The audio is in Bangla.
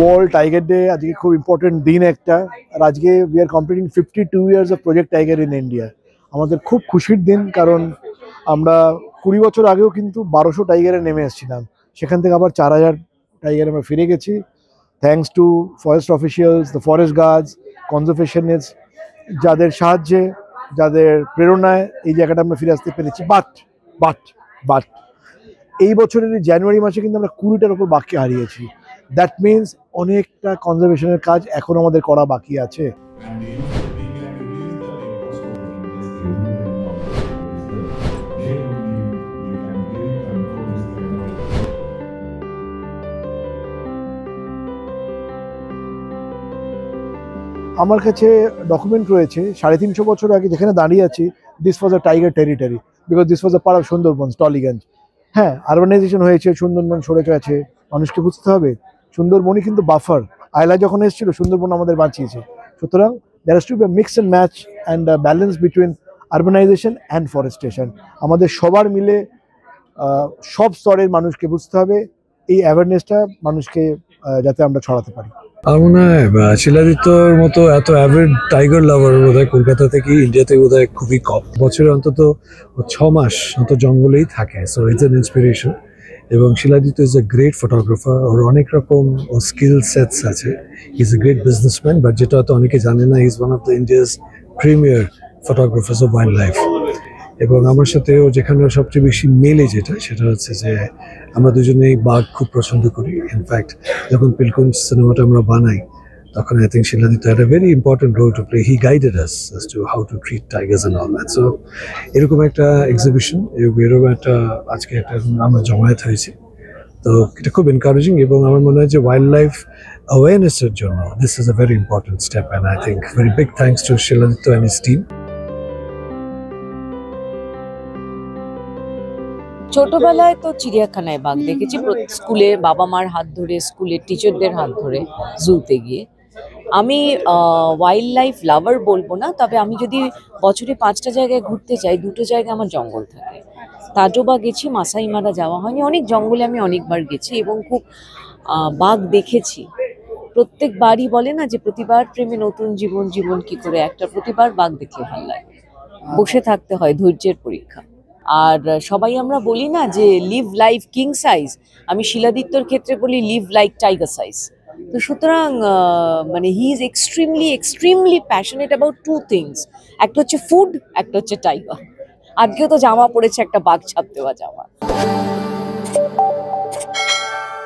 ওয়ার্ল্ড টাইগার ডে আজকে খুব ইম্পর্টেন্ট দিন একটা। আর আজকে we are completing 52 years of project tiger in India. আমাদের খুব খুশির দিন, কারণ আমরা 20 বছর আগেও কিন্তু 1200 টাইগারে নেমে এসেছিলাম, সেখান থেকে আবার 4000 টাইগারে আমরা ফিরে গেছি, thanks to forest officials, the forest guards, conservationist, যাদের সাহায্যে, যাদের প্রেরণায় এই জায়গাটা আমরা ফিরে আসতে পেরেছি। বাট এই বছরের জানুয়ারি মাসে কিন্তু আমরা 20টার উপর বাঘকে হারিয়েছি। দ্যাট মিনস অনেকটা কনজারভেশনের কাজ এখন আমাদের করা বাকি আছে। আমার কাছে ডকুমেন্ট রয়েছে 350 বছর আগে যেখানে দাঁড়িয়ে আছি, this was a tiger territory, because this was a part of Sundarban, Tollygunge. হ্যাঁ, আরবানাইজেশন হয়েছে, সুন্দরবন সরে গেছে, মানুষকে বুঝতে হবে সুন্দরবনই কিন্তু বাফার। আয়লা যখন এসেছিল সুন্দরবন আমাদের বাঁচিয়েছে। সুতরাং there has to be a mix and match and balance between urbanisation and forestation. আমাদের সবার মিলে সব স্তরের মানুষকে বুঝতে হবে, এই অ্যাওয়ারনেসটা মানুষকে যাতে আমরা ছড়াতে পারি। আমার মনে হয় শিলাদিত্যর মতো এত অ্যাভিড টাইগার লাভার বোধহয় কলকাতা থেকে ইন্ডিয়াতে বোধহয় খুবই কম। বছরে অন্তত 6 মাস অন্তত জঙ্গলেই থাকে, সো ইটস অ্যান ইন্সপিরেশন। এবং Shiladitya is a great photographer, ওর অনেক রকম স্কিল সেটস আছে। He is a great businessman, but যেটা হয়তো অনেকে জানে না, he is one of the India's premier photographers of wild life. এবং আমার সাথে ও যেখানে সবচেয়ে বেশি মেলে সেটা হচ্ছে যে আমরা দুজনেই বাঘ খুব পছন্দ করি। ইনফ্যাক্ট যখন পিলকুঞ্জ সিনেমাটা আমরা বানাই, তখন I think Shiladitya had a very important role to play. He guided us as to how to treat tigers and all that. So এরকম একটা এক্সিবিশন, এরকম একটা আজকে একটা আমরা জমায়েত হয়েছি, তো এটা খুব এনকারেজিং। এবং আমার মনে হয় যে ওয়াইল্ড লাইফ অ্যাওয়ারনেসের জন্য this is a very important step, and I think very big thanks to Siladitya and his team. ছোটবেলায় তো চিড়িয়াখানায় বাঘ দেখেছি, স্কুলে বাবা মার হাত ধরে, স্কুলের টিচারদের হাত ধরে জুতে গিয়ে। আমি ওয়াইল্ড লাইফ লাভার বলবো না, তবে আমি যদি বছরে 5টা জায়গায় ঘুরতে চাই, 2টো জায়গায় আমার জঙ্গল থাকে। তাজোবা গেছি, মাসাই মারা যাওয়া হয়নি, অনেক জঙ্গলে আমি অনেকবার গেছি এবং খুব বাঘ দেখেছি। প্রত্যেকবারই বলে না যে প্রতিবার প্রেমে নতুন জীবন, জীবন কি করে, একটা প্রতিবার বাঘ দেখলে ভালো লাগে। বসে থাকতে হয়, ধৈর্যের পরীক্ষা। আর সবাই আমরা বলি না যে লিভ লাইফ কিং সাইজ, আমি শিলাদিত্যর ক্ষেত্রে বলি লিভ লাইক টাইগার সাইজ। তো সুতরাং মানে he is extremely passionate about 2 things, একটা হচ্ছে ফুড, একটা হচ্ছে টাইগার। আজকেও তো জামা পড়েছে, একটা বাঘ ছাপ দেওয়া জামা।